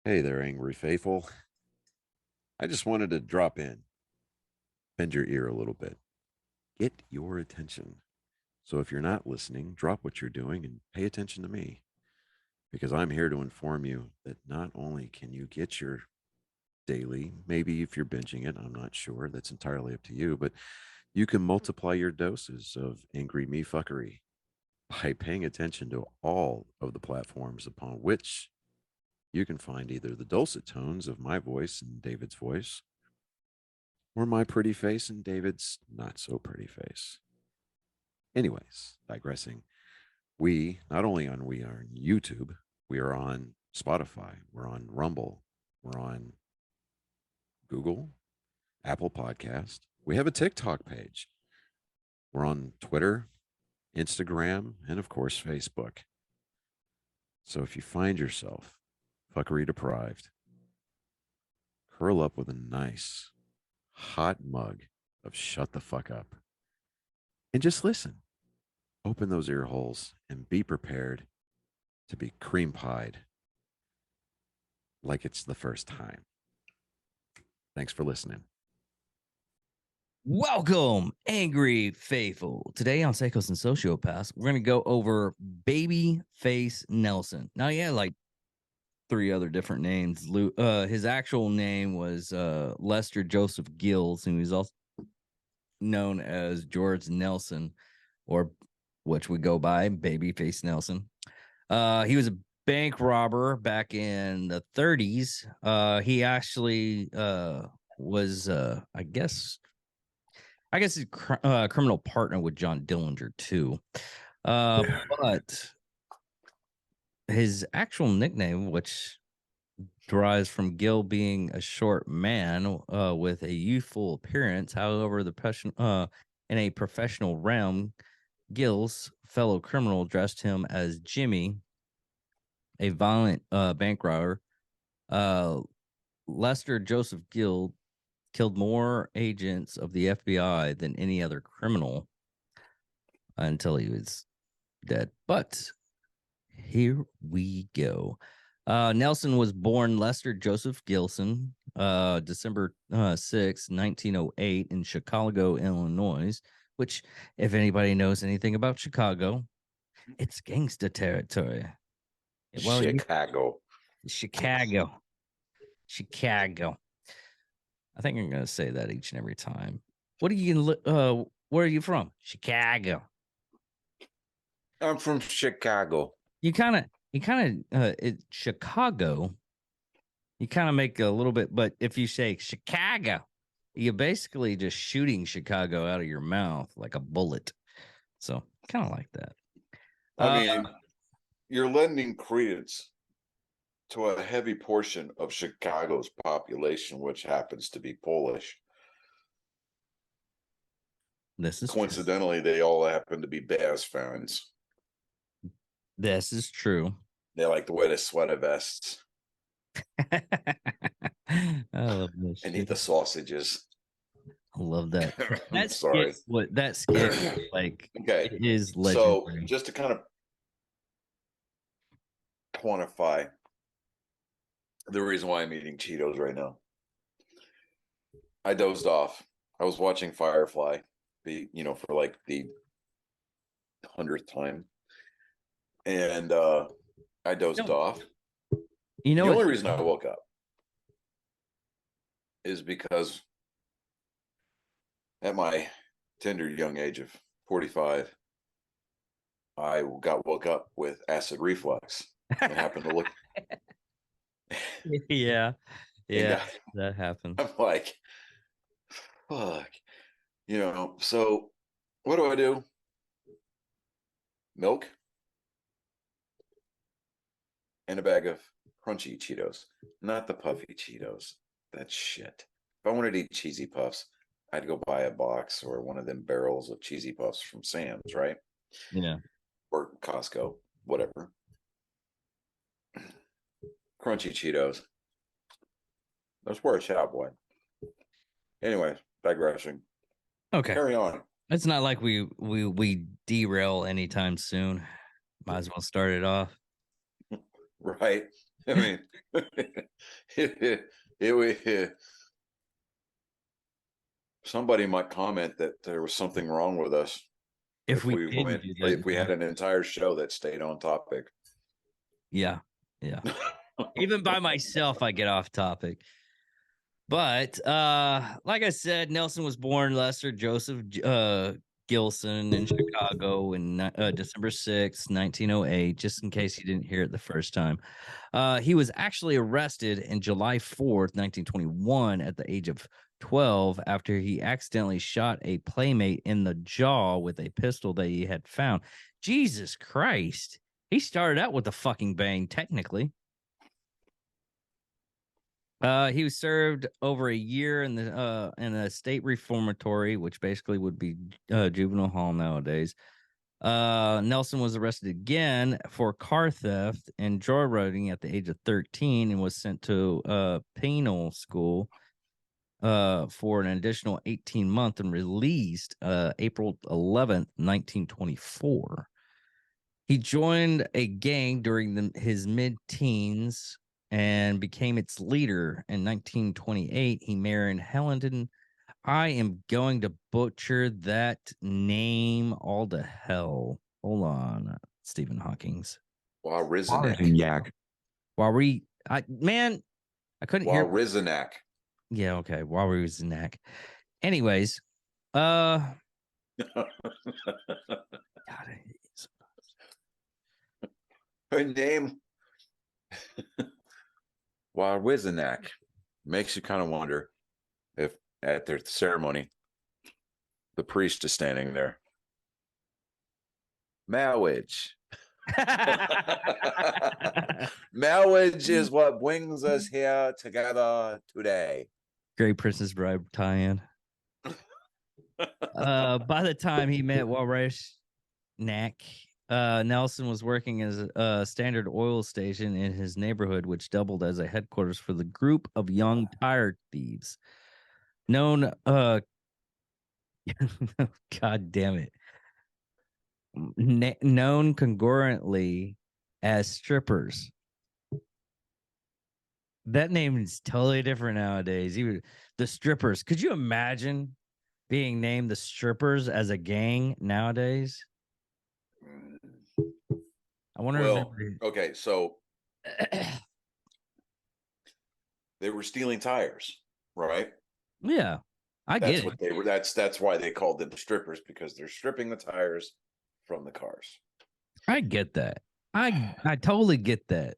Hey there, angry faithful. I just wanted to drop in, bend your ear a little bit, get your attention. So if you're not listening, drop what you're doing and pay attention to me because I'm here to inform you that not only can you get your daily, maybe if you're binging it, I'm not sure, that's entirely up to you, but you can multiply your doses of angry me fuckery by paying attention to all of the platforms upon which you can find either the dulcet tones of my voice and David's voice or my pretty face and David's not so pretty face. Anyways, digressing, we not only we are on YouTube, we are on Spotify, we're on Rumble, we're on Google, Apple Podcast. We have a TikTok page. We're on Twitter, Instagram, and of course Facebook. So if you find yourself fuckery deprived, curl up with a nice hot mug of shut the fuck up and just listen. Open those ear holes and be prepared to be cream pied like it's the first time. Thanks for listening. Welcome, Angry Faithful. Today on Psychos and Sociopaths, we're going to go over Babyface Nelson. Now, he had like 3 other different names. His actual name was Lester Joseph Gills, and he was also known as George Nelson, or which we go by Babyface Nelson. He was a bank robber back in the 30s. He actually was, I guess he's criminal partner with John Dillinger too. But his actual nickname, which derives from Gil being a short man with a youthful appearance, however, in a professional realm, Gil's fellow criminal dressed him as Jimmy, a violent bank robber. Lester Joseph Gill killed more agents of the FBI than any other criminal until he was dead. But here we go. Nelson was born Lester Joseph Gilson, December 6, 1908, in Chicago, Illinois, which, if anybody knows anything about Chicago, it's gangster territory. Well, Chicago. Chicago. I think I'm gonna say that each and every time. Where are you from? Chicago. I'm from Chicago. You kind of Chicago. You kind of make a little bit, but if you say Chicago, you're basically just shooting Chicago out of your mouth like a bullet. So kind of like that. I mean, you're lending credence to a heavy portion of Chicago's population, which happens to be Polish. This is coincidentally true. They all happen to be Bears fans. This is true. They like to wear the sweater vests. I love this. And eat the sausages. I love that. I'm sorry. That skit, like, okay, it is legendary. So just to kind of quantify the reason why I'm eating Cheetos right now, I dozed off. I was watching Firefly, for like the 100th time, and I dozed off. The only reason I woke up is because at my tender young age of 45, I woke up with acid reflux. I happened to look. Yeah, that happened. I'm like, fuck, So what do? Milk and a bag of crunchy Cheetos, not the puffy Cheetos. That's shit. If I wanted to eat cheesy puffs, I'd go buy a box or one of them barrels of cheesy puffs from Sam's, right? Yeah. Or Costco, whatever. Crunchy Cheetos. That's where it's at, boy. Anyway, digressing. Okay. Carry on. It's not like we derail anytime soon. Might as well start it off. Right. I mean, somebody might comment that there was something wrong with us if we didn't do that, if we had an entire show that stayed on topic. yeah. Even by myself, I get off topic. But like I said, Nelson was born Lester Joseph Gilson in Chicago in December 6th, 1908, just in case you didn't hear it the first time. He was actually arrested in July 4th, 1921 at the age of 12 after he accidentally shot a playmate in the jaw with a pistol that he had found. Jesus Christ. He started out with a fucking bang, technically. He was served over a year in a state reformatory, which basically would be juvenile hall nowadays. Nelson was arrested again for car theft and joyriding at the age of 13 and was sent to penal school for an additional 18 months and released April 11th, 1924. He joined a gang during his mid-teens and became its leader in 1928. He married Helen. I am going to butcher that name all to hell. Hold on, Stephen Hawking's. Wawrizenak. I couldn't hear. Wawrizenak. Yeah, okay. Wawrizenak. Anyways, God, her name Wawrizenak makes you kind of wonder if at their ceremony the priest is standing there. Marriage. Marriage is what brings us here together today. Great Princess Bride tie-in. By the time he met Walrus Knack, Nelson was working as a standard oil station in his neighborhood, which doubled as a headquarters for the group of young tire thieves known God damn it. Known congruently as strippers. That name is totally different nowadays. Even the strippers. Could you imagine being named the strippers as a gang nowadays? I wonder. Well, okay, so they were stealing tires, right? Yeah, I get what they were. That's why they called them strippers, because they're stripping the tires from the cars. I get that. I totally get that.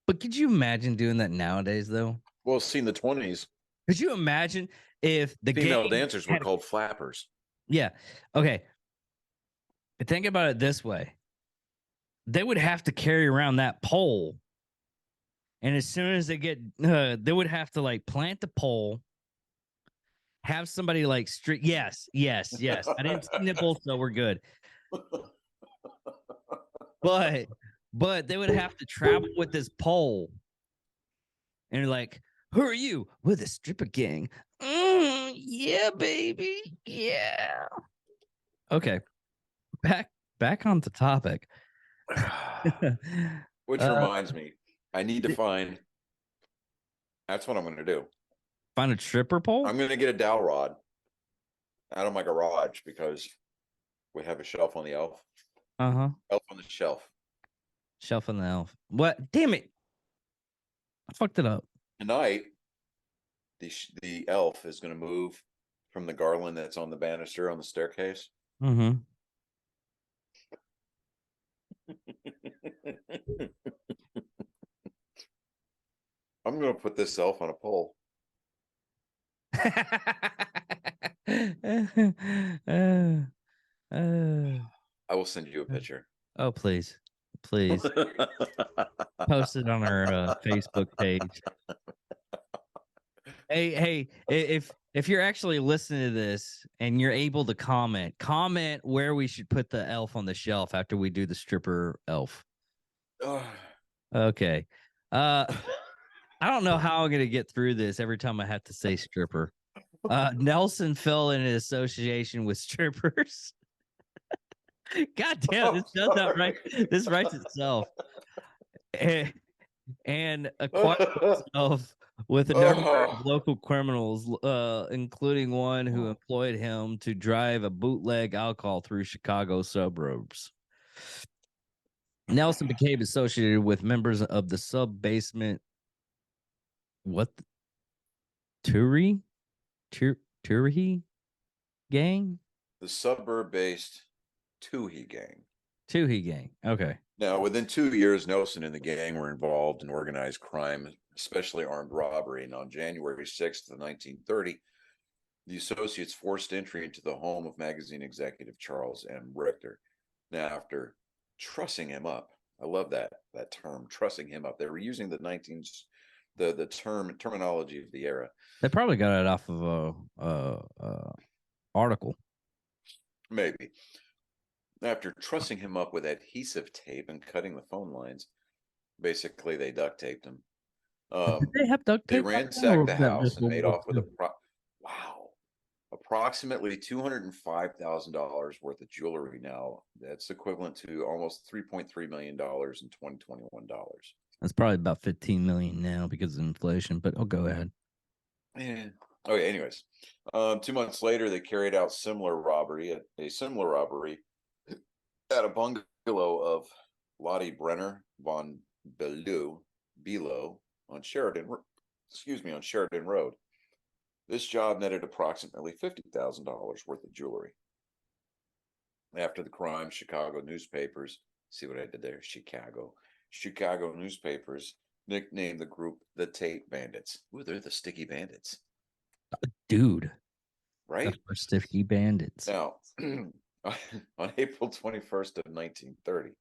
But could you imagine doing that nowadays, though? Well, see, in the 20s, could you imagine if the female dancers were called flappers? Yeah. Okay. But think about it this way. They would have to carry around that pole. And as soon as they get, they would have to like plant the pole, have somebody like street. Yes. I didn't see nipples, so we're good. But they would have to travel with this pole. And you're like, who are you? We're the stripper gang. Yeah, baby. Yeah. Okay. Back on the topic. Which reminds me, I need to find. That's what I'm going to do. Find a stripper pole? I'm going to get a dowel rod out of my garage because we have a shelf on the elf. Uh-huh. Elf on the shelf. Shelf on the elf. What? Damn it. I fucked it up. Tonight, the elf is going to move from the garland that's on the banister on the staircase. Mm-hmm. I'm going to put this elf on a pole. I will send you a picture. Oh, please. Post it on our Facebook page. Hey, if you're actually listening to this and you're able to comment where we should put the elf on the shelf after we do the stripper elf. Okay. I don't know how I'm gonna get through this every time I have to say stripper. Nelson fell in an association with strippers. God damn, this does not right. This writes itself. and acquired himself with a number of local criminals, including one who employed him to drive a bootleg alcohol through Chicago suburbs. Nelson became associated with members of the sub-basement Turi Turi gang? The suburb-based Toohey gang. Toohey gang. Okay. Now, within 2 years, Nelson and the gang were involved in organized crime, especially armed robbery. And on January 6th of 1930, the associates forced entry into the home of magazine executive Charles M. Richter. Now, after trussing him up, I love that term, trussing him up. They were using the terminology of the era. They probably got it off of a article. Maybe. After trussing him up with adhesive tape and cutting the phone lines, basically they duct taped him. Did they have duct They tape? ransacked the house and made off with approximately $205,000 worth of jewelry. Now that's equivalent to almost $3.3 million in 2021 dollars. That's probably about 15 million now because of inflation, but I'll go ahead. Yeah. Okay. Anyways, 2 months later, they carried out a similar robbery at a bungalow of Lottie Brenner von Below on Sheridan Road. This job netted approximately $50,000 worth of jewelry. After the crime, Chicago newspapers, see what I did there? Chicago newspapers nicknamed the group the Tate Bandits. Ooh, they're the Sticky Bandits. Dude. Right? Sticky Bandits. Now, on April 21st of 1930,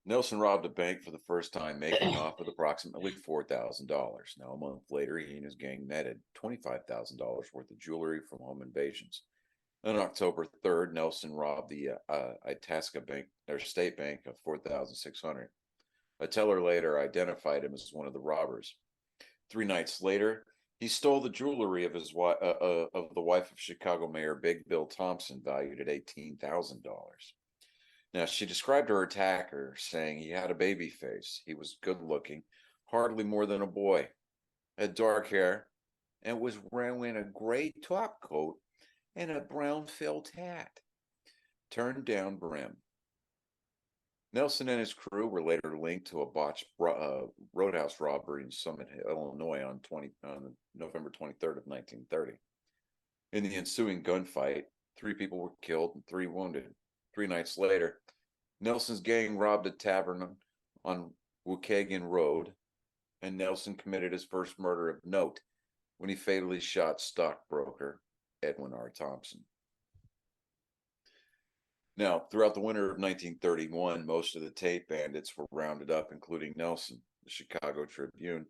Nelson robbed a bank for the first time, making off with approximately $4,000. Now, a month later, he and his gang netted $25,000 worth of jewelry from home invasions. On October 3rd, Nelson robbed the Itasca Bank, or State Bank, of $4,600. A teller later identified him as one of the robbers. 3 nights later, he stole the jewelry of the wife of Chicago Mayor Big Bill Thompson, valued at $18,000. Now, she described her attacker, saying he had a baby face. He was good looking, hardly more than a boy, had dark hair, and was wearing a gray top coat and a brown felt hat, turned down brim. Nelson and his crew were later linked to a botched roadhouse robbery in Summit, Illinois on November 23rd of 1930. In the ensuing gunfight, 3 people were killed and 3 wounded. 3 nights later, Nelson's gang robbed a tavern on Waukegan Road, and Nelson committed his first murder of note when he fatally shot stockbroker Edwin R. Thompson. Now, throughout the winter of 1931, most of the Tate Bandits were rounded up, including Nelson. The Chicago Tribune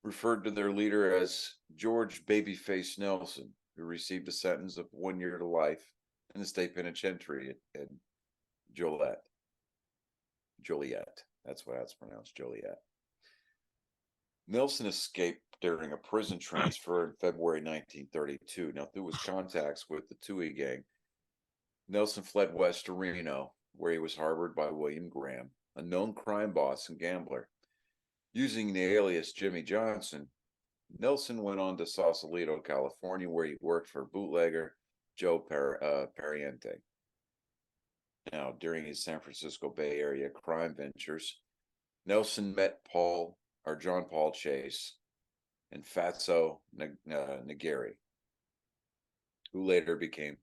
referred to their leader as George Babyface Nelson, who received a sentence of 1 year to life in the state penitentiary at Joliet. That's what that's pronounced, Joliet. Nelson escaped during a prison transfer in February 1932. Now, through his contacts with the Toohey gang, Nelson fled west to Reno, where he was harbored by William Graham, a known crime boss and gambler. Using the alias Jimmy Johnson, Nelson went on to Sausalito, California, where he worked for bootlegger Joe Pariente. Now, during his San Francisco Bay Area crime ventures, Nelson met John Paul Chase and Fatso Nagari, who later became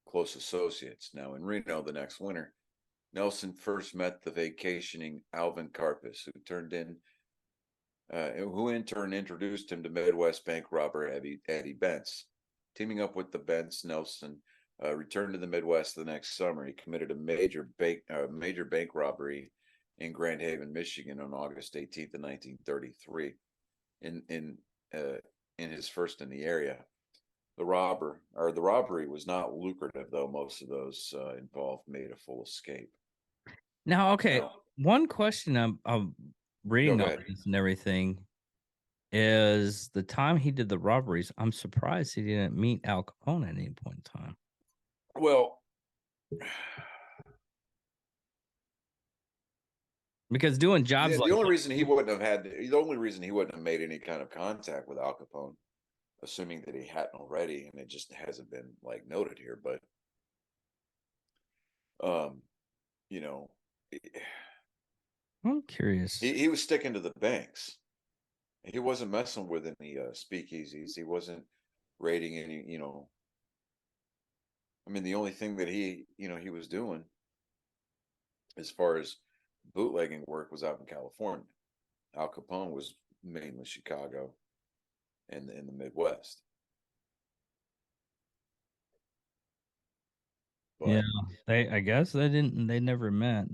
close associates. Now, in Reno the next winter, Nelson first met the vacationing Alvin Karpis, who in turn introduced him to Midwest bank robber Eddie Bentz. Teaming up with the Bentz, Nelson returned to the Midwest the next summer. He committed a major bank robbery in Grand Haven, Michigan, on August 18th of 1933. In his first in the area. The robbery was not lucrative, though. Most of those involved made a full escape. Now, okay, one question I'm reading Go all ahead. this and everything is the time he did the robberies. I'm surprised he didn't meet Al Capone at any point in time. Well, Because doing jobs The like only reason he wouldn't have had the only reason he wouldn't have made any kind of contact with Al Capone, assuming that he hadn't already, and it just hasn't been like noted here, but you know, I'm curious. he was sticking to the banks. He wasn't messing with any speakeasies. He wasn't raiding any, I mean, the only thing that he was doing as far as bootlegging work was out in California. Al Capone was mainly Chicago and in the Midwest. Yeah, But I guess they never met.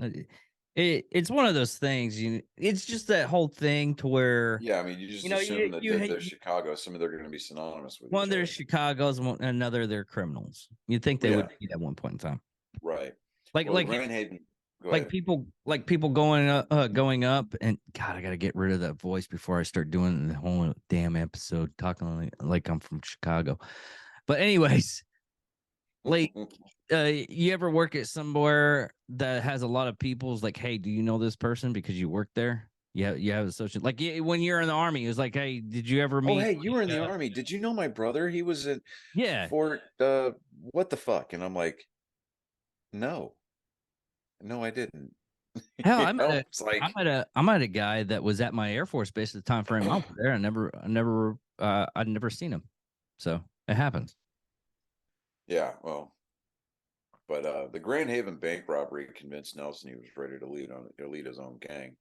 It's one of those things, it's just that whole thing to where, yeah, I mean, you just you assume that they're Chicago. Some of they're going to be synonymous with one each they're other. Chicago's, another they're criminals. You'd think they Yeah, would be at one point in time. right. Like Well, like Grand Hayden. Go like ahead. people going up, and God, I gotta get rid of that voice before I start doing the whole damn episode talking like I'm from Chicago. But anyways, like you ever work at somewhere that has a lot of people's like, hey, do you know this person because you work there? Yeah, you have associate, like when you're in the army, it was like, hey, did you ever Oh, meet, hey, you were in the army. Did you know my brother? He was at yeah, Fort. What the fuck? And I'm like, no, no, I didn't. hell, I met It's like, I met a guy that was at my Air Force base at the time frame I was there. I'd never seen him. So it happens. yeah, well, but the Grand Haven bank robbery convinced Nelson he was ready to lead his own gang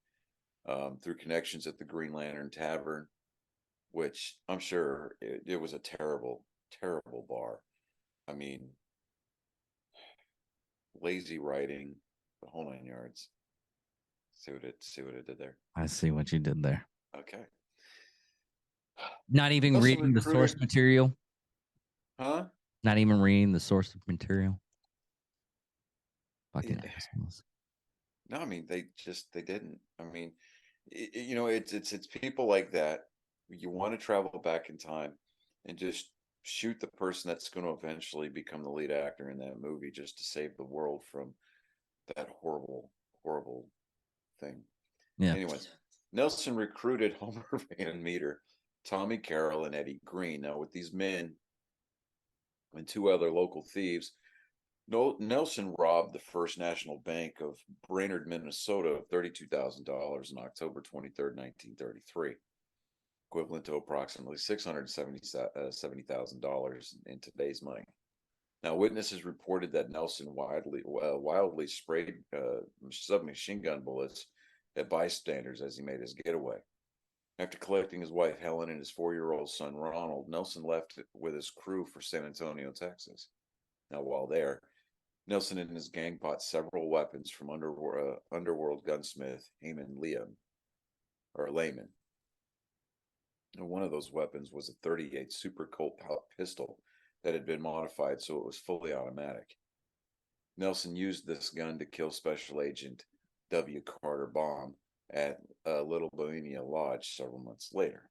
through connections at the Green Lantern Tavern, which I'm sure it was a terrible, terrible bar. I mean, lazy writing, the whole 9 yards. See what it did there. I see what you did there. Okay. Not even Nelson reading the source recruited, material. huh? Not even reading the source material. Yeah. Fucking assholes. No, I mean they didn't. I mean, it's people like that. You want to travel back in time and just shoot the person that's going to eventually become the lead actor in that movie just to save the world from that horrible, horrible thing. Yeah. Anyways, Nelson recruited Homer Van Meter, Tommy Carroll, and Eddie Green. Now, with these men and two other local thieves, Nelson robbed the First National Bank of Brainerd, Minnesota of $32,000 on October 23rd, 1933, equivalent to approximately $670,000 in today's money. Now, witnesses reported that Nelson wildly sprayed submachine gun bullets at bystanders as he made his getaway. After collecting his wife Helen and his 4-year-old son Ronald, Nelson left with his crew for San Antonio, Texas. Now, while there, Nelson and his gang bought several weapons from underworld gunsmith Heyman Lehman. And one of those weapons was a 38 Super Colt pistol that had been modified so it was fully automatic. Nelson used this gun to kill Special Agent W. Carter Baum at Little Bohemia Lodge several months later.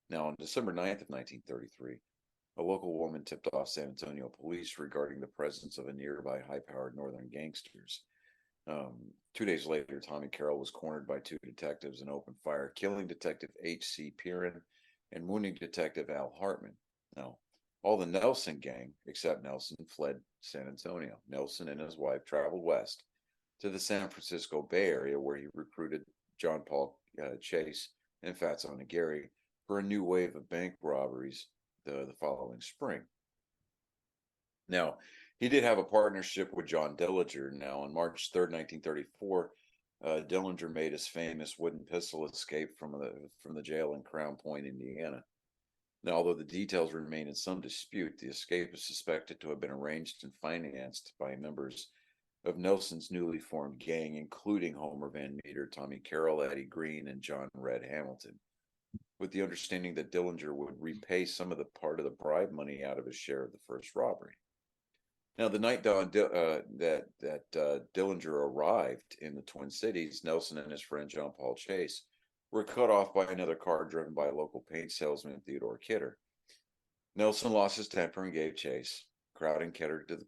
Now, on December 9th of 1933, a local woman tipped off San Antonio police regarding the presence of a nearby high-powered northern gangsters. 2 days later, Tommy Carroll was cornered by two detectives and opened fire, killing Detective H.C. Piran and wounding Detective Al Hartman. Now, all the Nelson gang, except Nelson, fled San Antonio. Nelson and his wife traveled west to the San Francisco Bay Area, where he recruited John Paul Chase and Fatso Nagari for a new wave of bank robberies the following spring. Now, he did have a partnership with John Dillinger. Now, on March 3rd, 1934, Dillinger made his famous wooden pistol escape from the jail in Crown Point, Indiana. Now, although the details remain in some dispute, the escape is suspected to have been arranged and financed by members of Nelson's newly formed gang, including Homer Van Meter, Tommy Carroll, Eddie Green, and John Red Hamilton, with the understanding that Dillinger would repay some of the part of the bribe money out of his share of the first robbery. Now, the night that Dillinger arrived in the Twin Cities, Nelson and his friend John Paul Chase were cut off by another car driven by local paint salesman Theodore Kidder. Nelson lost his temper and gave chase, crowding Kidder to the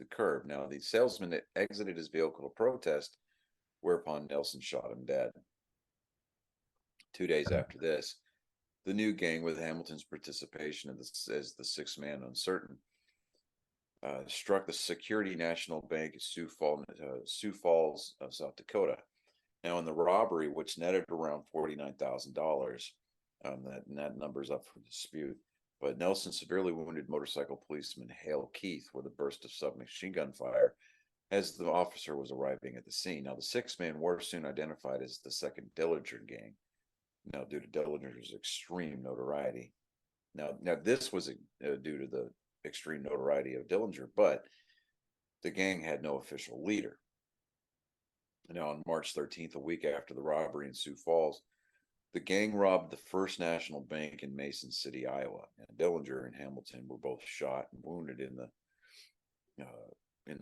curb. Now, the salesman exited his vehicle to protest, whereupon Nelson shot him dead. 2 days after this, the new gang, with Hamilton's participation as the sixth man uncertain, struck the Security National Bank at Sioux Falls, South Dakota. Now, in the robbery, which netted around $49,000, that number is up for dispute. But Nelson severely wounded motorcycle policeman Hale Keith with a burst of submachine gun fire as the officer was arriving at the scene. Now, the six man were soon identified as the second Dillinger gang. Now, due to Dillinger's extreme notoriety. Now this was due to the extreme notoriety of Dillinger, but the gang had no official leader. Now, on March 13th, a week after the robbery in Sioux Falls, the gang robbed the First National Bank in Mason City, Iowa. And Dillinger and Hamilton were both shot and wounded in the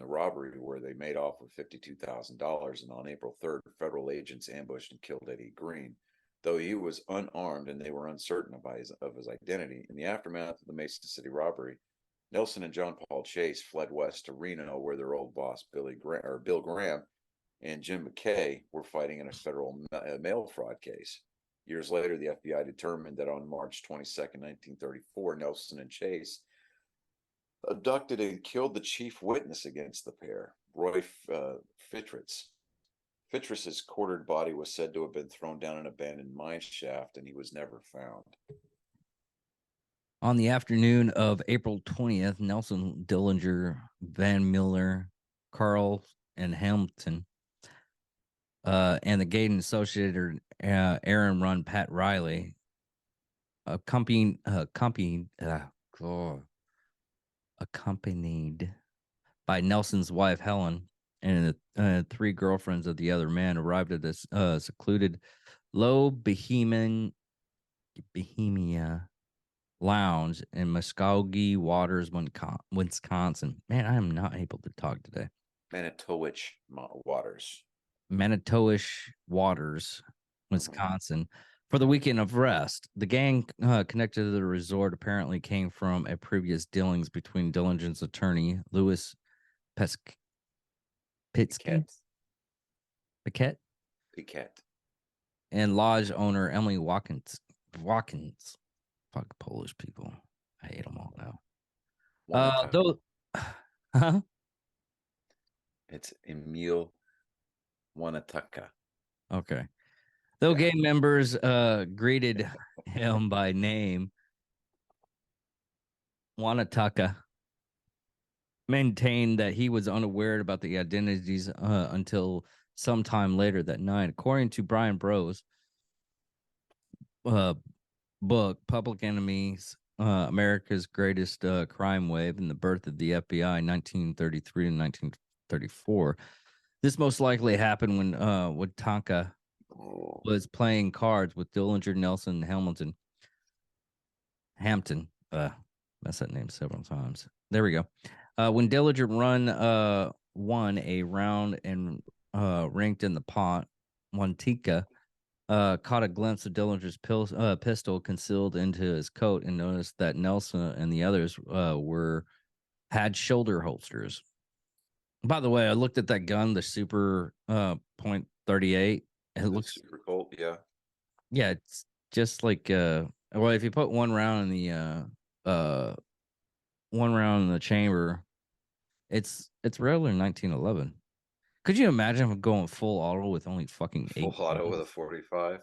robbery, where they made off with $52,000. And on April 3rd, federal agents ambushed and killed Eddie Green, though he was unarmed and they were uncertain of his identity. In the aftermath of the Mason City robbery, Nelson and John Paul Chase fled west to Reno, where their old boss Bill Graham and Jim McKay were fighting in a federal mail fraud case. Years later, the FBI determined that on March 22nd, 1934, Nelson and Chase abducted and killed the chief witness against the pair, Roy Fitritz. Fitritz's quartered body was said to have been thrown down an abandoned mine shaft, and he was never found. On the afternoon of April 20th, Nelson, Dillinger, Van Miller, Carl, and Hamilton, and the Gaydon associated Aaron Run Pat Riley, accompanied by Nelson's wife Helen and the three girlfriends of the other man, arrived at this secluded low Bohemia lounge in Muskogee Waters, Wisconsin. Man, I am not able to talk today. Manitowish Waters, Wisconsin, for the weekend of rest. The gang connected to the resort apparently came from a previous dealings between Dillinger's attorney, Louis Piquet, and lodge owner Emily Watkins. Fuck Polish people. I hate them all now. Huh? It's Emil Wanataka. Okay. Though gang members greeted him by name, Wanataka maintained that he was unaware about the identities until sometime later that night. According to Brian Bros' book, Public Enemies, America's Greatest Crime Wave and the Birth of the FBI, 1933 and 1934, this most likely happened when Watanka was playing cards with Dillinger, Nelson, and Hampton. Messed that name several times. There we go. When Dillinger won a round and ranked in the pot, Wantika caught a glimpse of Dillinger's pistol concealed into his coat and noticed that Nelson and the others had shoulder holsters. By the way, I looked at that gun, the Super .38. It looks super cool. Yeah. Yeah, it's just like well, if you put one round in the chamber, it's regular 1911. Could you imagine going full auto with only fucking full auto with a 45?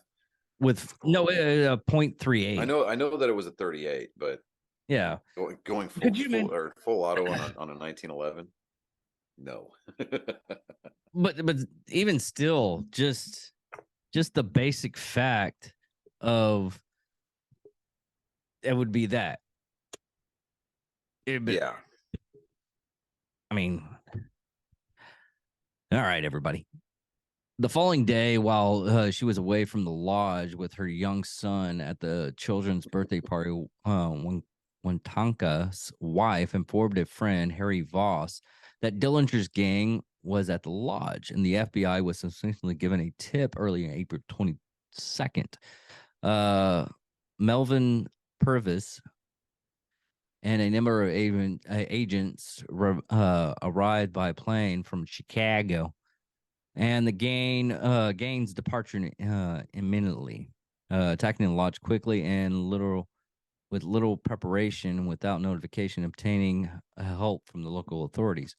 With no .38. I know that it was a 38, but yeah, going full auto on a 1911. No. but even still, just the basic fact of it would be that. Yeah. I mean, all right, everybody. The following day, while she was away from the lodge with her young son at the children's birthday party, when Tonka's wife informed a friend, Harry Voss, that Dillinger's gang was at the lodge, and the FBI was essentially given a tip early in April 22nd. Melvin Purvis and a number of agents arrived by plane from Chicago And the gains departure imminently, attacking the lodge quickly and with little preparation, without notification, obtaining help from the local authorities.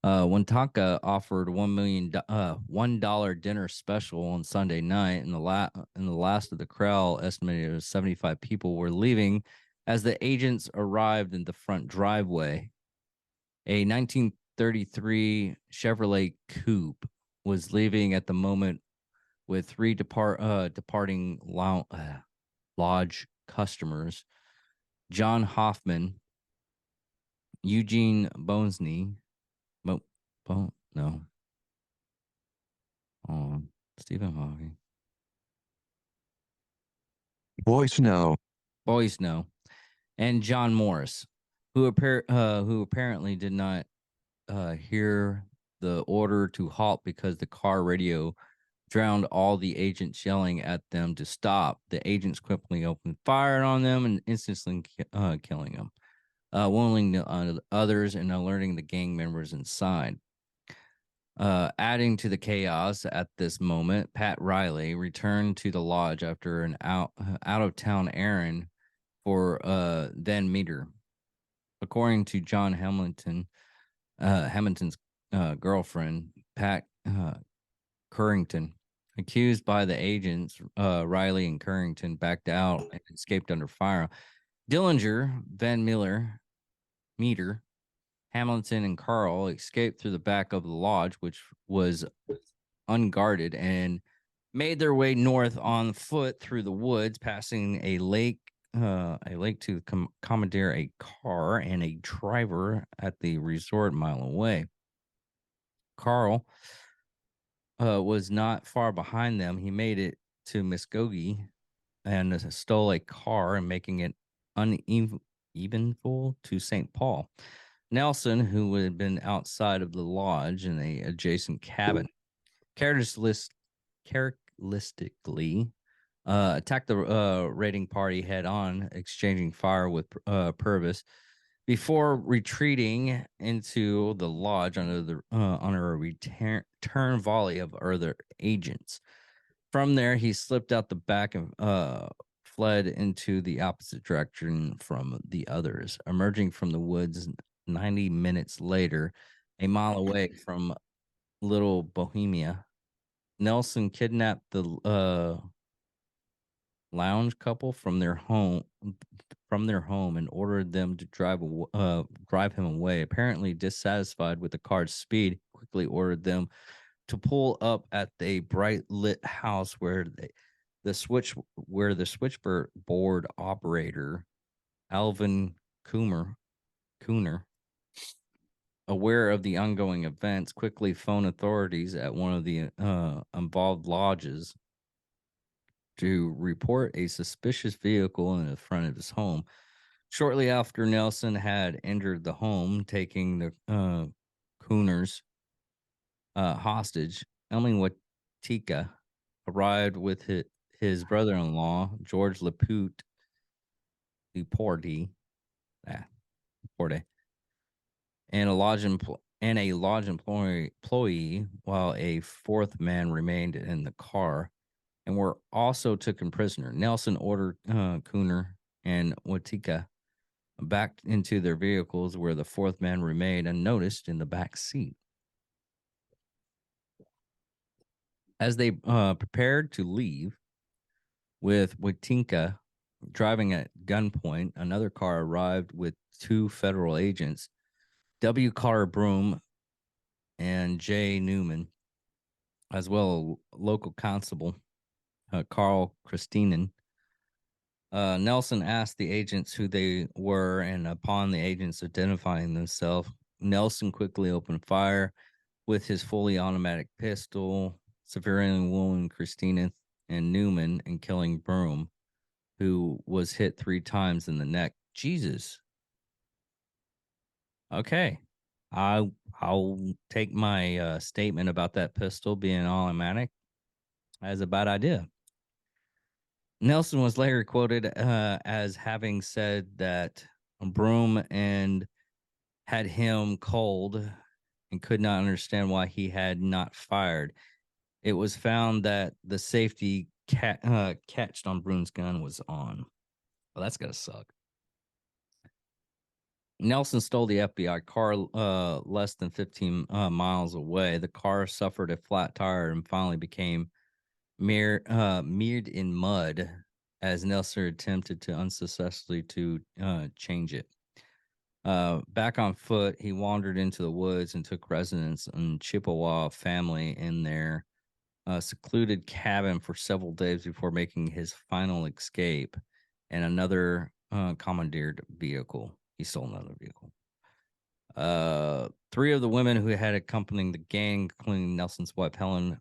When Tonka offered $1 dinner special on Sunday night, and the last of the crowd, estimated as 75 people, were leaving as the agents arrived in the front driveway. A 1933 Chevrolet Coupe was leaving at the moment with three departing lodge customers: John Hoffman, Eugene Bonesney, no, Stephen Hawking, Boys know. Boys know, and John Morris, who apparently did not hear the order to halt because the car radio drowned all the agents yelling at them to stop. The agents quickly opened fire on them and instantly killing them, wounding the others and alerting the gang members inside. Adding to the chaos at this moment, Pat Riley returned to the lodge after an out of town errand for then Meter. According to John Hamilton's girlfriend, Pat Currington, accused by the agents, Riley and Currington backed out and escaped under fire. Dillinger, Van Meter, Hamilton, and Carl escaped through the back of the lodge, which was unguarded, and made their way north on foot through the woods, passing a lake to commandeer a car and a driver at the resort mile away. Carl was not far behind them. He made it to Muskogee and stole a car and making it unevenful to St. Paul. Nelson, who had been outside of the lodge in a adjacent cabin, characteristically attacked the raiding party head on, exchanging fire with Purvis before retreating into the lodge under a return volley of other agents. From there, he slipped out the back and fled into the opposite direction from the others, emerging from the woods 90 minutes later, a mile away from Little Bohemia. Nelson kidnapped the lounge couple from their home and ordered them to drive him away. Apparently dissatisfied with the car's speed, quickly ordered them to pull up at a bright lit house where the switchboard operator Alvin Cooner, aware of the ongoing events, quickly phoned authorities at one of the involved lodges to report a suspicious vehicle in the front of his home. Shortly after Nelson had entered the home, taking the Cooners hostage, Elming Watika arrived with his brother-in-law, George Laporte, and a lodge employee, while a fourth man remained in the car and were also taken prisoner. Nelson ordered Cooner and Watika back into their vehicles, where the fourth man remained unnoticed in the back seat. As they prepared to leave, with Watinka driving at gunpoint, another car arrived with two federal agents, W. Carter Broom and J. Newman, as well as local constable Carl Christinen. Nelson asked the agents who they were, and upon the agents identifying themselves, Nelson quickly opened fire with his fully automatic pistol, severely wounding Christina and Newman and killing Broom, who was hit 3 times in the neck. Jesus. Okay. I'll take my statement about that pistol being automatic as a bad idea. Nelson was later quoted as having said that Broom and had him cold and could not understand why he had not fired. It was found that the safety catch on Brune's gun was on. Well, that's gotta suck. Nelson stole the FBI car less than 15 miles away. The car suffered a flat tire and finally became mirrored in mud as Nelson attempted to unsuccessfully to change it. Back on foot, he wandered into the woods and took residence in Chippewa family in their secluded cabin for several days before making his final escape and another commandeered vehicle. He stole another vehicle. Three of the women who had accompanied the gang, including Nelson's wife Helen,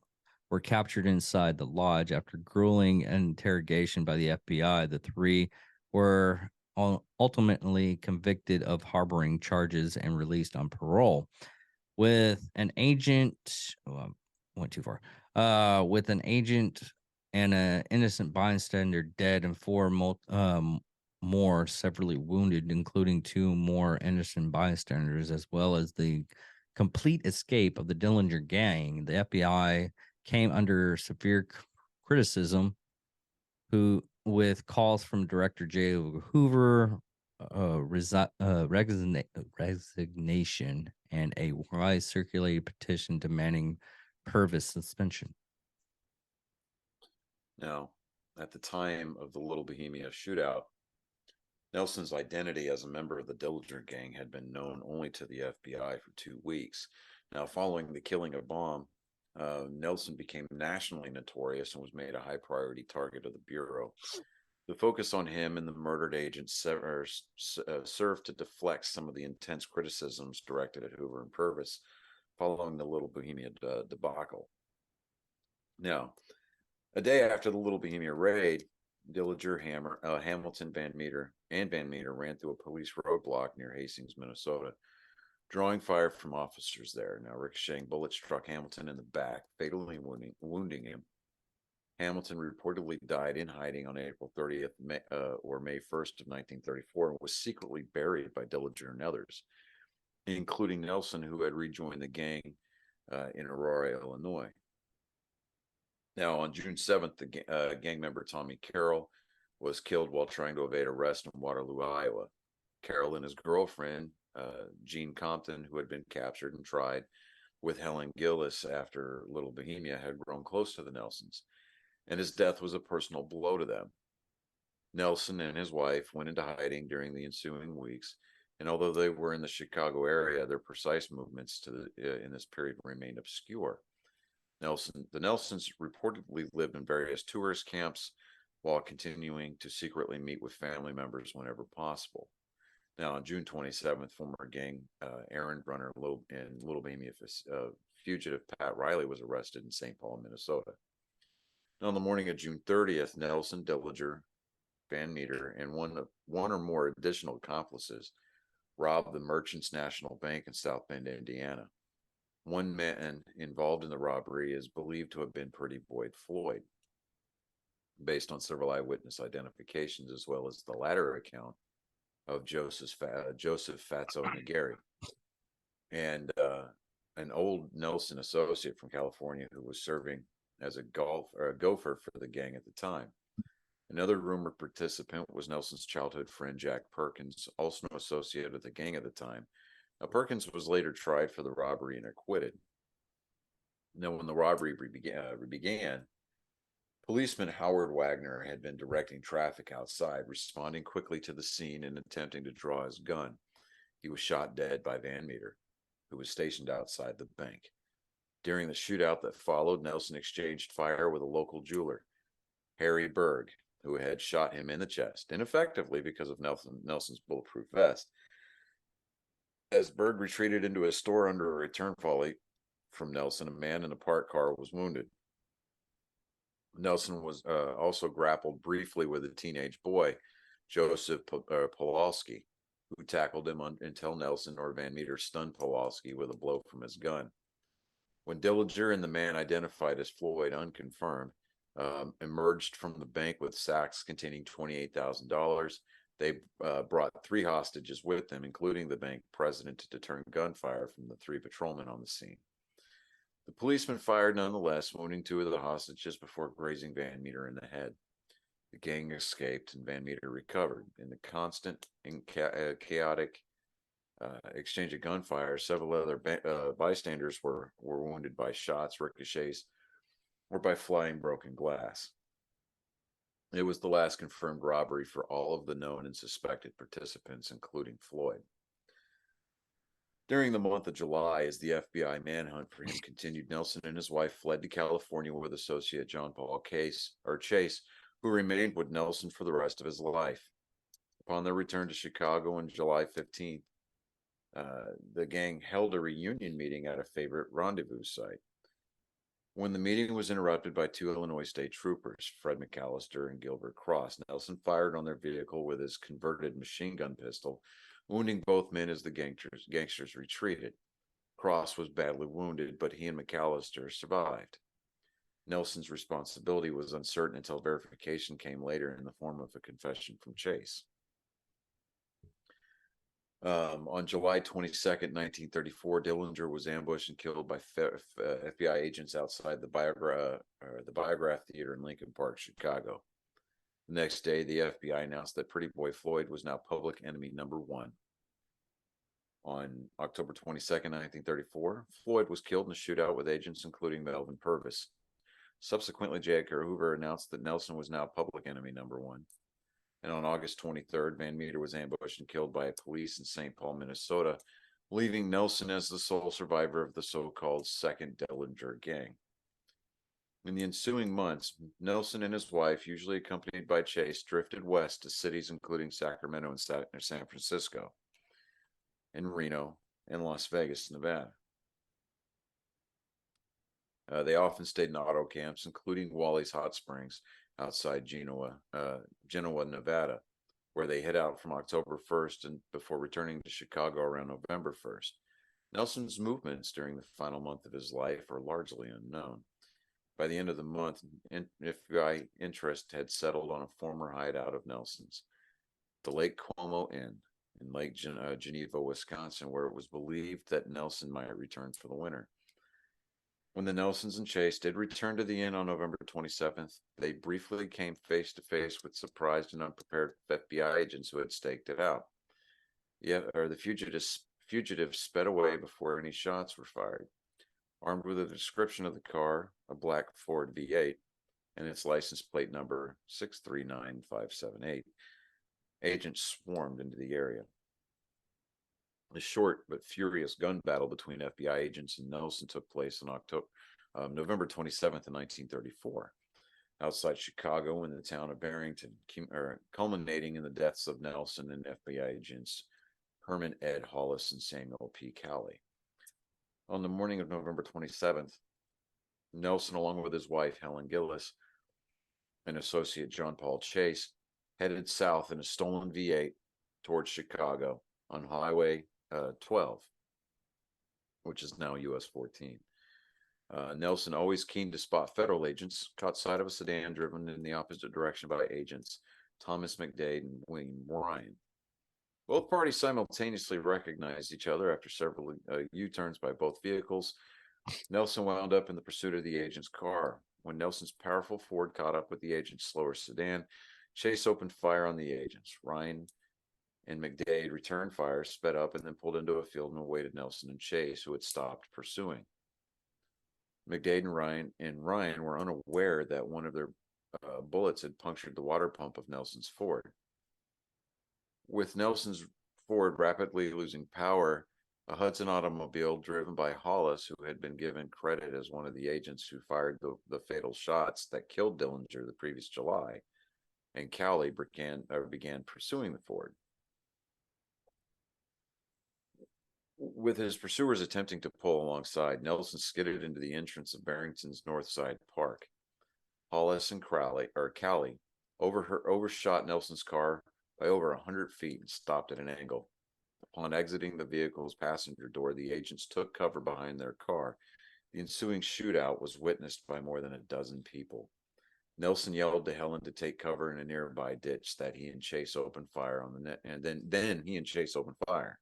were captured inside the lodge after grueling interrogation by the FBI. The three were ultimately convicted of harboring charges and released on parole. With an agent, went too far. With an agent and an innocent bystander dead and four more severely wounded, including two more innocent bystanders, as well as the complete escape of the Dillinger gang. The FBI came under severe criticism, with calls from Director J. Hoover, resignation, and a wide circulated petition demanding Purvis suspension. Now, at the time of the Little Bohemia shootout, Nelson's identity as a member of the Dillinger gang had been known only to the FBI for 2 weeks. Now, following the killing of Baum, Nelson became nationally notorious and was made a high priority target of the Bureau. The focus on him and the murdered agent served to deflect some of the intense criticisms directed at Hoover and Purvis following the Little Bohemia debacle. Now, a day after the Little Bohemia raid, Dillinger, Hamilton, Van Meter ran through a police roadblock near Hastings, Minnesota, drawing fire from officers there. Now, ricocheting bullets struck Hamilton in the back, fatally wounding him. Hamilton reportedly died in hiding on April 30th or May 1st of 1934 and was secretly buried by Dillinger and others, including Nelson, who had rejoined the gang in Aurora, Illinois. Now, on June 7th, the gang member Tommy Carroll was killed while trying to evade arrest in Waterloo, Iowa. Carroll and his girlfriend, Jean Compton, who had been captured and tried with Helen Gillis after Little Bohemia, had grown close to the Nelsons, and his death was a personal blow to them. Nelson and his wife went into hiding during the ensuing weeks, and although they were in the Chicago area, their precise movements in this period remained obscure. The Nelsons reportedly lived in various tourist camps while continuing to secretly meet with family members whenever possible. Now, on June 27th, former gang errand runner and Little Bohemia fugitive Pat Riley was arrested in St. Paul, Minnesota. Now, on the morning of June 30th, Nelson, Dillinger, Van Meter, and one or more additional accomplices robbed the Merchants National Bank in South Bend, Indiana. One man involved in the robbery is believed to have been Pretty Boy Floyd, based on several eyewitness identifications, as well as the latter account of Joseph Fatso McGarry, and an old Nelson associate from California who was serving as a gopher for the gang at the time. Another rumored participant was Nelson's childhood friend Jack Perkins, also associated with the gang at the time. Now, Perkins was later tried for the robbery and acquitted. Now, when the robbery began, policeman Howard Wagner had been directing traffic outside, responding quickly to the scene and attempting to draw his gun. He was shot dead by Van Meter, who was stationed outside the bank. During the shootout that followed, Nelson exchanged fire with a local jeweler, Harry Berg, who had shot him in the chest, ineffectively because of Nelson's bulletproof vest. As Berg retreated into his store under a return volley from Nelson, a man in a parked car was wounded. Nelson was also grappled briefly with a teenage boy, Joseph Pawlowski, who tackled him until Nelson or Van Meter stunned Pawlowski with a blow from his gun. When Dillinger and the man identified as Floyd, unconfirmed, emerged from the bank with sacks containing $28,000, They brought 3 hostages with them, including the bank president, to deter gunfire from the 3 patrolmen on the scene. The policeman fired nonetheless, wounding 2 of the hostages before grazing Van Meter in the head. The gang escaped and Van Meter recovered. In the constant and chaotic exchange of gunfire, several other bystanders were wounded by shots, ricochets, or by flying broken glass. It was the last confirmed robbery for all of the known and suspected participants, including Floyd. During the month of July, as the FBI manhunt for him continued, Nelson and his wife fled to California with associate John Paul Chase, who remained with Nelson for the rest of his life. Upon their return to Chicago on July 15th, the gang held a reunion meeting at a favorite rendezvous site. When the meeting was interrupted by 2 Illinois state troopers, Fred McAllister and Gilbert Cross, Nelson fired on their vehicle with his converted machine gun pistol, wounding both men as the gangsters retreated. Cross was badly wounded, but he and McAllister survived. Nelson's responsibility was uncertain until verification came later in the form of a confession from Chase. On July 22nd, 1934, Dillinger was ambushed and killed by FBI agents outside the Biograph Theater in Lincoln Park, Chicago. The next day, the FBI announced that Pretty Boy Floyd was now public enemy number 1. On October 22nd, 1934, Floyd was killed in a shootout with agents including Melvin Purvis. Subsequently, J. Edgar Hoover announced that Nelson was now public enemy number 1. And on August 23rd, Van Meter was ambushed and killed by police in St. Paul, Minnesota, leaving Nelson as the sole survivor of the so-called Second Dillinger Gang. In the ensuing months, Nelson and his wife, usually accompanied by Chase, drifted west to cities including Sacramento and San Francisco, and Reno, and Las Vegas, Nevada. They often stayed in auto camps, including Wally's Hot Springs, outside Genoa, Nevada, where they hid out from October 1st and before returning to Chicago around November 1st. Nelson's movements during the final month of his life are largely unknown. By the end of the month, FBI interest had settled on a former hideout of Nelson's, the Lake Como Inn in Lake Geneva, Wisconsin, where it was believed that Nelson might return for the winter. When the Nelsons and Chase did return to the inn on November 27th, they briefly came face to face with surprised and unprepared FBI agents who had staked it out. The fugitives sped away before any shots were fired. Armed with a description of the car, a black Ford V8, and its license plate number 639578, agents swarmed into the area. A short but furious gun battle between FBI agents and Nelson took place on November 27th, 1934, outside Chicago in the town of Barrington, culminating in the deaths of Nelson and FBI agents Herman Ed Hollis and Samuel P. Cowley. On the morning of November 27th, Nelson, along with his wife Helen Gillis and associate John Paul Chase, headed south in a stolen V8 towards Chicago on Highway 12, which is now US 14. Nelson, always keen to spot federal agents, caught sight of a sedan driven in the opposite direction by agents Thomas McDade and William Ryan. Both parties simultaneously recognized each other after several U-turns by both vehicles. Nelson wound up in the pursuit of the agent's car. When Nelson's powerful Ford caught up with the agent's slower sedan, Chase opened fire on the agents. Ryan and McDade returned fire, sped up, and then pulled into a field and awaited Nelson and Chase, who had stopped pursuing. McDade and Ryan were unaware that one of their bullets had punctured the water pump of Nelson's Ford. With Nelson's Ford rapidly losing power, a Hudson automobile driven by Hollis, who had been given credit as one of the agents who fired the fatal shots that killed Dillinger the previous July, and Cowley began pursuing the Ford. With his pursuers attempting to pull alongside, Nelson skidded into the entrance of Barrington's Northside Park. Hollis and Cowley overshot Nelson's car by over 100 feet and stopped at an angle. Upon exiting the vehicle's passenger door, the agents took cover behind their car. The ensuing shootout was witnessed by more than a dozen people. Nelson yelled to Helen to take cover in a nearby ditch that he and Chase opened fire on the net, and then he and Chase opened fire.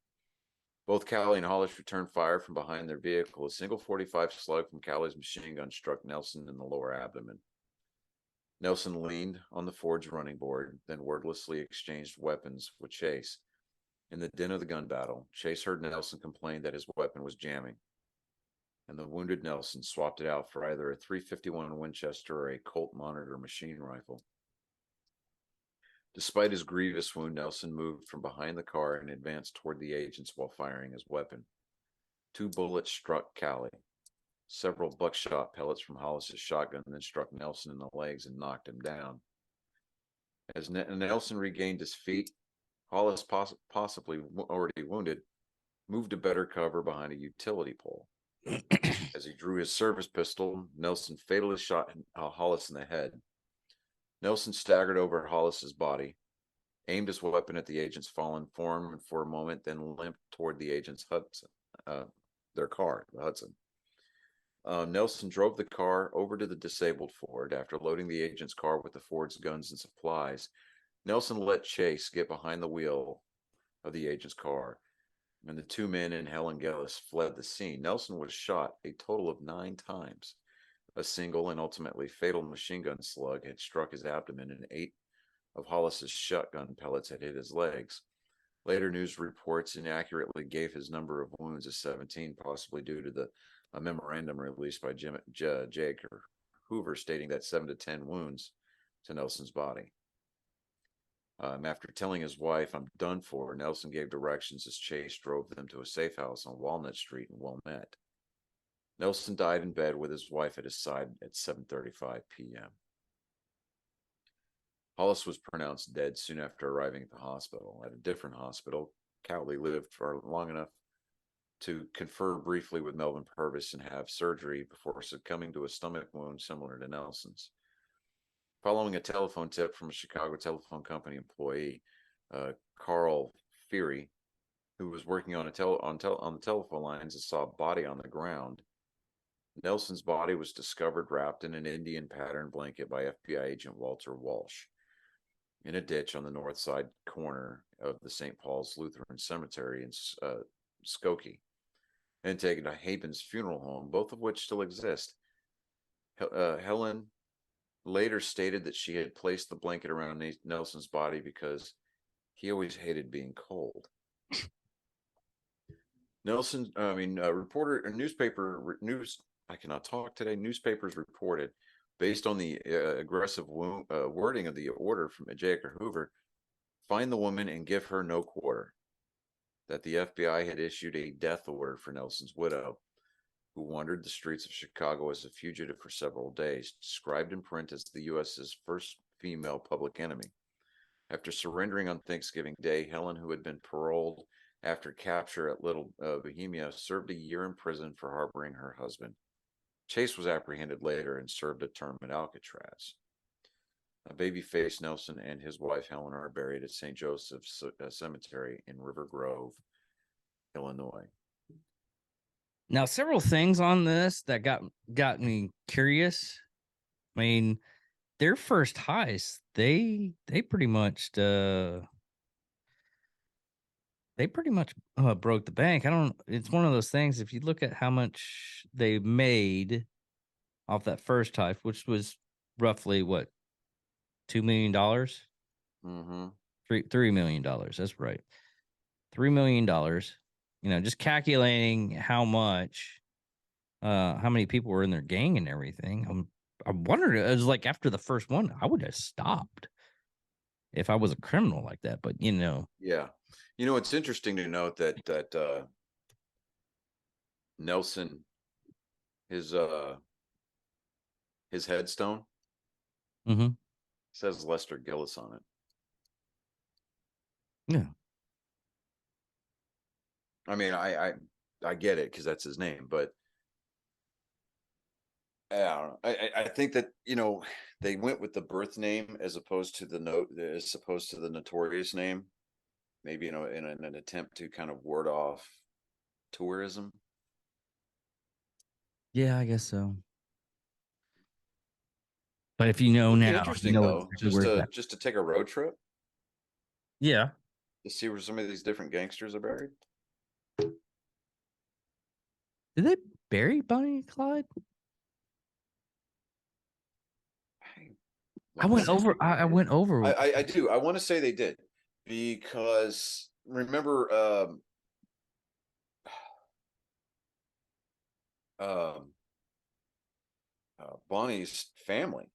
Both Callie and Hollis returned fire from behind their vehicle. A single 45 slug from Callie's machine gun struck Nelson in the lower abdomen. Nelson leaned on the Ford's running board, then wordlessly exchanged weapons with Chase. In the din of the gun battle, Chase heard Nelson complain that his weapon was jamming, and the wounded Nelson swapped it out for either a .351 Winchester or a Colt Monitor machine rifle. Despite his grievous wound, Nelson moved from behind the car and advanced toward the agents while firing his weapon. 2 bullets struck Callie. Several buckshot pellets from Hollis's shotgun then struck Nelson in the legs and knocked him down. As Nelson regained his feet, Hollis, possibly already wounded, moved to better cover behind a utility pole. As he drew his service pistol, Nelson fatally shot Hollis in the head. Nelson staggered over Hollis's body, aimed his weapon at the agent's fallen form, and for a moment then limped toward the agent's Hudson, their car, the Hudson. Nelson drove the car over to the disabled Ford. After loading the agent's car with the Ford's guns and supplies, Nelson let Chase get behind the wheel of the agent's car, and the 2 men and Helen Gillis fled the scene. Nelson was shot a total of 9 times. A single and ultimately fatal machine gun slug had struck his abdomen, and 8 of Hollis's shotgun pellets had hit his legs. Later news reports inaccurately gave his number of wounds as 17, possibly due to a memorandum released by J. Edgar Hoover stating that 7 to 10 wounds to Nelson's body. After telling his wife, "I'm done for," Nelson gave directions as Chase drove them to a safe house on Walnut Street in Wilmette. Nelson died in bed with his wife at his side at 7:35 p.m. Hollis was pronounced dead soon after arriving at the hospital. At a different hospital, Cowley lived for long enough to confer briefly with Melvin Purvis and have surgery before succumbing to a stomach wound similar to Nelson's. Following a telephone tip from a Chicago telephone company employee, Carl Feary, who was working on the telephone lines and saw a body on the ground, Nelson's body was discovered wrapped in an Indian pattern blanket by FBI agent Walter Walsh in a ditch on the north side corner of the St. Paul's Lutheran Cemetery in Skokie, and taken to Haben's funeral home, both of which still exist. Helen later stated that she had placed the blanket around Nelson's body because he always hated being cold. I cannot talk today. Newspapers reported, based on the aggressive wording of the order from J. Edgar Hoover, find the woman and give her no quarter, that the FBI had issued a death order for Nelson's widow, who wandered the streets of Chicago as a fugitive for several days, described in print as the U.S.'s first female public enemy. After surrendering on Thanksgiving Day, Helen, who had been paroled after capture at Little Bohemia, served a year in prison for harboring her husband. Chase was apprehended later and served a term at Alcatraz. Babyface Nelson and his wife Helen are buried at St. Joseph's Cemetery in River Grove, Illinois. Now, several things on this that got me curious. I mean, their first heist, they pretty much broke the bank. It's one of those things. If you look at how much they made off that first heist, which was roughly what, $2 million, Mm-hmm. $3 million. That's right, $3 million. Just calculating how many people were in their gang and everything. I wondered. It was like after the first one, I would have stopped if I was a criminal like that. But Yeah, it's interesting to note that Nelson, his headstone mm-hmm. says Lester Gillis on it. Yeah. I mean, I get it because that's his name, but I don't know. I think that they went with the birth name as opposed to the notorious name, maybe in an attempt to kind of ward off tourism. Yeah, I guess so. But if you know It'd be now, you interesting know though, exactly where it's at. just to take a road trip Yeah. to see where some of these different gangsters are buried. Did they bury Bonnie and Clyde? I went over. I went over. I do. I want to say they did because remember, um, Bonnie's family,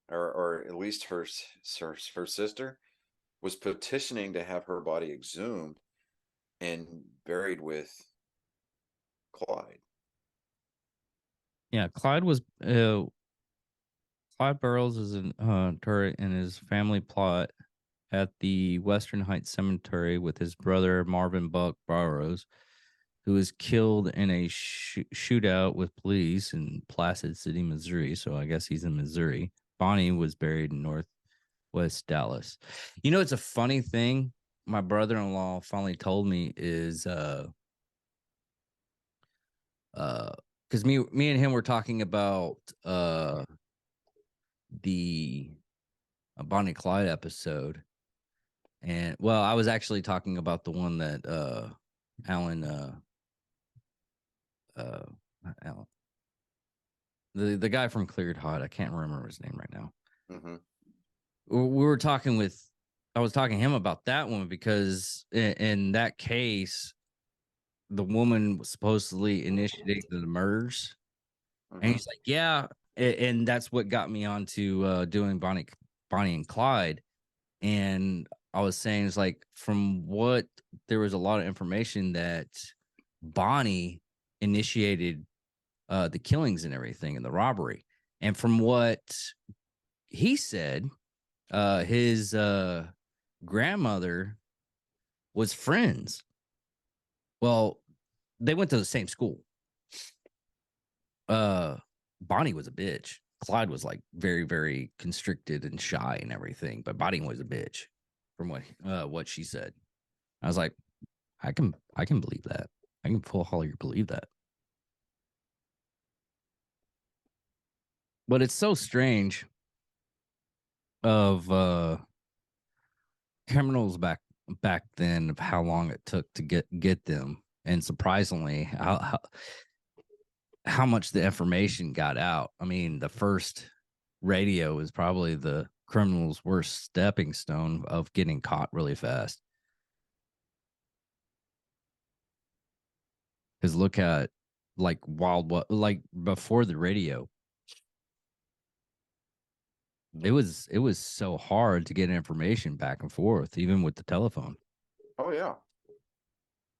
or at least her sister, was petitioning to have her body exhumed and buried with Clyde. Yeah, Clyde Burrows is an turret in his family plot at the Western Heights Cemetery with his brother Marvin Buck Burrows, who was killed in a shootout with police in Placid City, Missouri. So I guess he's in Missouri. Bonnie was buried in Northwest Dallas. You know, it's a funny thing. My brother-in-law finally told me is because me and him were talking about the Bonnie Clyde episode, and well, I was actually talking about the one that Alan not Alan, the guy from Cleared Hot. I can't remember his name right now. Mm-hmm. We were talking with, I was talking to him about that one because in that case, the woman supposedly initiated the murders. And he's like, yeah. And that's what got me onto doing Bonnie and Clyde. And I was saying, it's like, from what there was a lot of information that Bonnie initiated the killings and everything and the robbery. And from what he said, his grandmother was friends. Well, they went to the same school. Bonnie was a bitch. Clyde was like very, very constricted and shy and everything, but Bonnie was a bitch, from what she said. I was like, I can believe that. I can full Holly believe that. But it's so strange of criminals back then, of how long it took to get them, and surprisingly how much the information got out. I mean, the first radio is probably the criminal's worst stepping stone of getting caught really fast. Because look at like like before the radio, it was so hard to get information back and forth, even with the telephone. Oh yeah.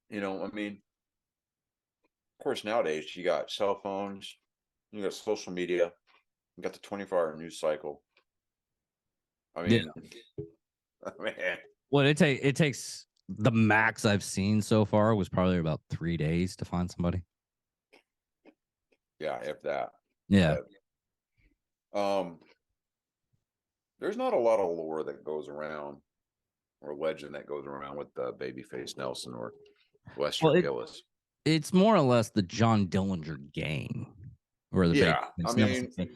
You know, I mean, of course, nowadays you got cell phones, you got social media, you got the 24-hour news cycle. I mean, man. Well, it takes, the max I've seen so far was probably about 3 days to find somebody. Yeah, if that. Yeah. There's not a lot of lore that goes around, or legend that goes around with Babyface Nelson or Lester Gillis. It's more or less the John Dillinger gang, or the Yeah, Babyface I mean, gang.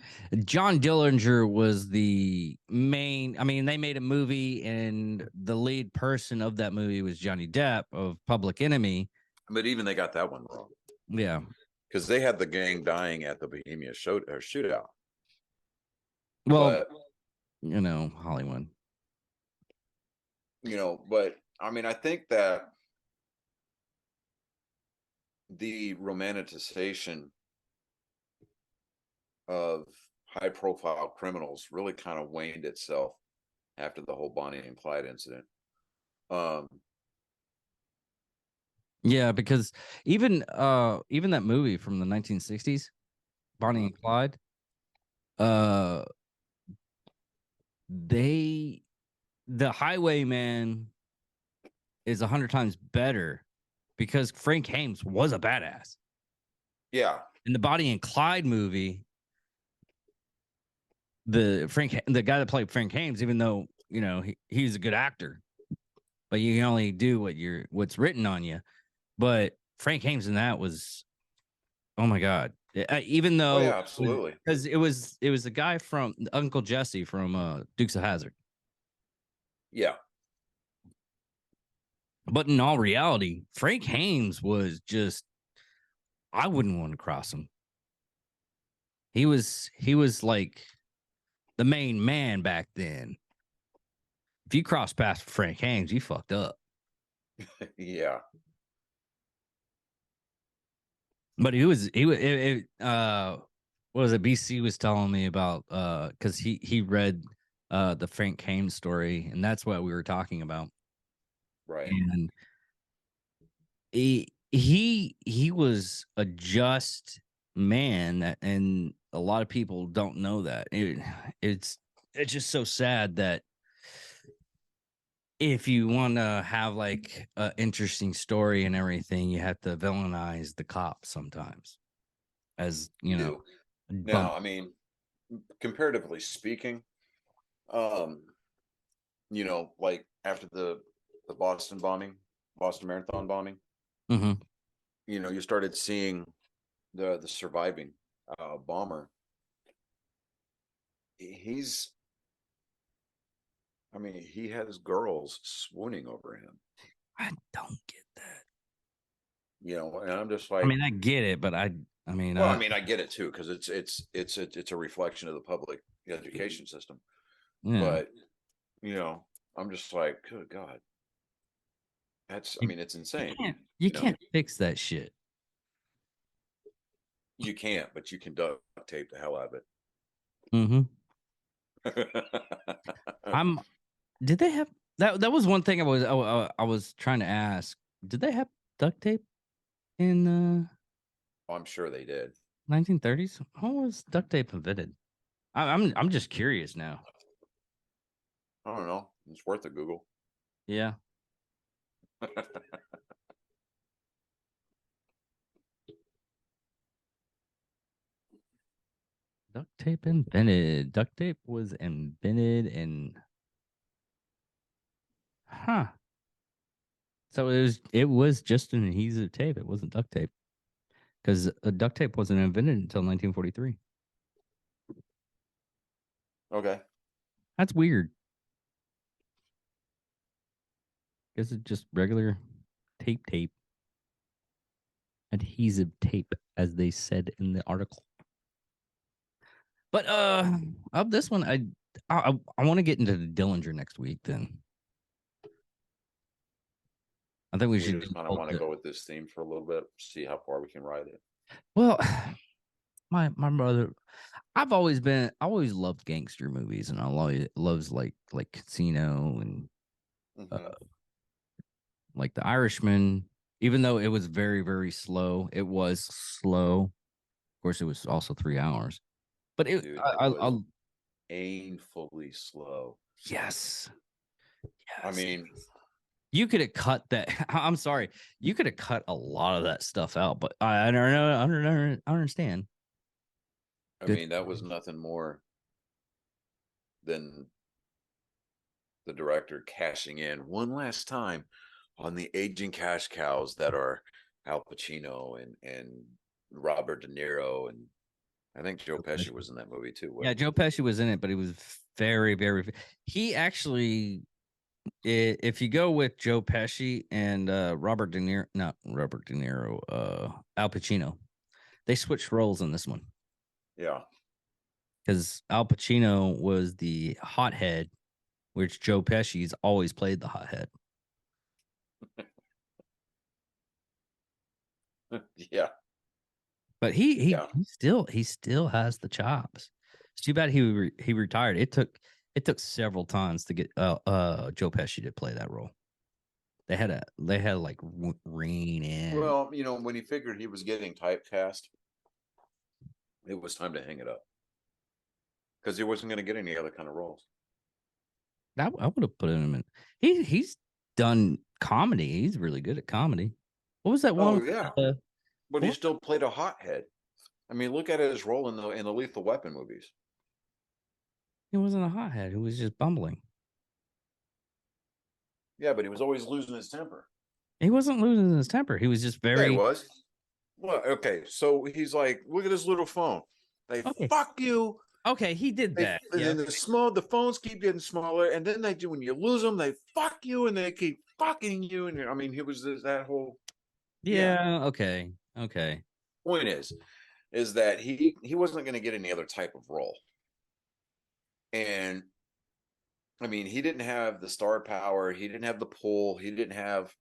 John Dillinger was the main. I mean, they made a movie, and the lead person of that movie was Johnny Depp of Public Enemy. but even they got that one wrong. Yeah, because they had the gang dying at the Bohemia shootout. well, but, you know, Hollywood. You know, but I mean, I think that the romanticization of high-profile criminals really kind of waned itself after the whole Bonnie and Clyde incident. Yeah, because even that movie from the 1960s, Bonnie and Clyde, the Highwayman is 100 times better because Frank Hames was a badass. Yeah. In the Bonnie and Clyde movie, the guy that played Frank Hames, even though, you know, he's a good actor, but you can only do what's written on you. But Frank Hames in that was, oh my God, Even Oh though yeah, absolutely. because it was the guy from Uncle Jesse from Dukes of Hazzard. Yeah. But in all reality, Frank Haynes was just I wouldn't want to cross him. He was like the main man back then. If you cross paths with Frank Haynes, you fucked up. Yeah. But what was it BC was telling me about because he read the Frank Haynes story, and that's what we were talking about. Right. And he was a just man, and a lot of people don't know that. It's just so sad that if you want to have like an interesting story and everything, you have to villainize the cops sometimes, as You do. bump. Now, I mean, comparatively speaking, um, like after the Boston Marathon bombing, Mm-hmm. you started seeing the surviving bomber. He's, I mean, he has girls swooning over him. I don't get that. And I'm just I like, mean, I get it, but I mean, well, I mean, I get it too because it's a reflection of the public education system. yeah. But I'm just like, good God, I mean, it's insane. You can't fix that shit. You can't, but you can duct tape the hell out of Mm-hmm. it. Did they have that? That was one thing I was trying to ask. Did they have duct tape in the I'm sure they did. 1930s? How was duct tape invented? I'm just curious now. I don't know. It's worth a Google. Yeah. Duct tape invented. Duct tape was invented in huh. So it was just an adhesive tape. It wasn't duct tape. Because duct tape wasn't invented until 1943. Okay. That's weird. Guess it's just regular tape. Adhesive tape, as they said in the article. But of this one, I want to get into the Dillinger next week. Then I think we We should. just kind of want to go with this theme for a little bit, see how far we can ride it. Well, my brother, I always loved gangster movies, and I loves like Casino and Mhm. like The Irishman. Even though it was very very slow, it was slow. Of course, it was also 3 hours. But Dude, it was painfully slow. yes. I mean, You could have cut that. I'm sorry. You could have cut a lot of that stuff out, but I don't know. I understand. Good. that was nothing more than the director cashing in one last time on the aging cash cows that are Al Pacino and Robert De Niro, and I think Joe Pesci was in that movie too. Yeah, Joe Pesci was in it, but he was very, very. He actually, if you go with Joe Pesci and Robert De Niro, not Robert De Niro, Al Pacino, they switched roles in this one Yeah. because Al Pacino was the hothead, which Joe Pesci's always played the hothead. Yeah. But he still has the chops. It's too bad he retired. It took several times to get Joe Pesci to play that role. They had to like rein in. Well, when he figured he was getting typecast, it was time to hang it up because he wasn't going to get any other kind of roles. I would have put him in. He's done comedy. He's really good at comedy. What was that one? Oh yeah, but he still played a hothead. I mean, look at his role in the Lethal Weapon movies. He wasn't a hothead. He was just bumbling. Yeah, but he was always losing his temper. He wasn't losing his temper. He was just Yeah, he very. was. Well, okay, so he's like, look at this little phone. They Okay. fuck you. Okay, he did that. And Yeah. then the phones keep getting smaller, and then they do when you lose them, they fuck you, and they keep fucking you. And I mean, it was that whole Yeah. Okay. Okay. point is that he wasn't going to get any other type of role, and I mean, he didn't have the star power, he didn't have the pull, he didn't have,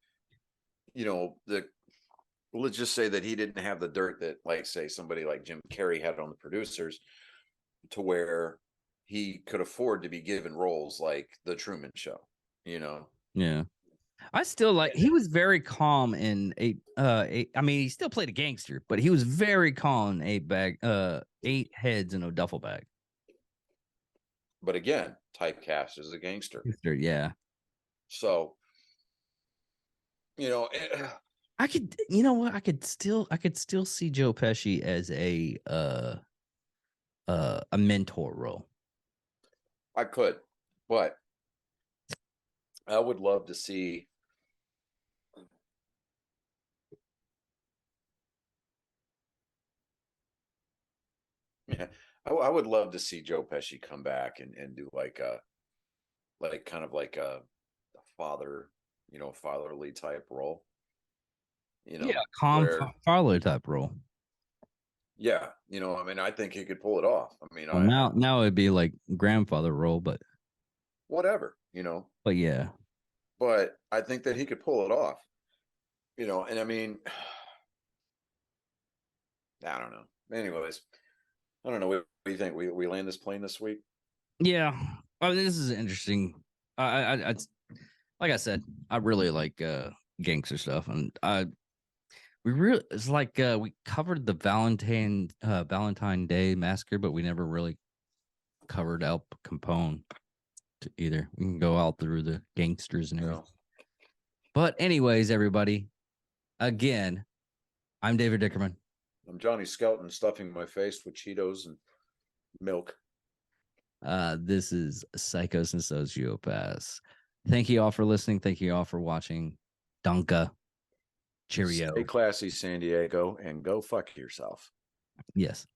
the let's just say that he didn't have the dirt that, like, say, somebody like Jim Carrey had on the producers, to where he could afford to be given roles like the Truman Show, you know. Yeah. I still like he was very calm in I mean, he still played a gangster, but he was very calm in eight heads in a duffel bag. But again, typecast as a gangster. Gangster, yeah. So, I could, you know what? I could still see Joe Pesci as a mentor role. I could, but I would love to see. Yeah, I would love to see Joe Pesci come back and do like kind of like a father, fatherly type role. Yeah, calm where father type role. yeah, I mean, I think he could pull it off. I mean, Well, now it'd be like grandfather role, but whatever, yeah. but I think that he could pull it off, and I mean, I don't know. Anyways, I don't know. What do you think? We land this plane this week? Yeah, I mean, this is interesting. I like I said, I really like gangster stuff, and we really it's like we covered the Valentine Day massacre, but we never really covered Al Capone either. We can go out through the gangsters and everything. But anyways, everybody, again, I'm David Dickerman. I'm Johnny Skelton, stuffing my face with Cheetos and milk. This is Psychos and Sociopaths. Thank you all for listening. Thank you all for watching. Dunka. Cheerio. Stay classy, San Diego, and go fuck yourself. Yes.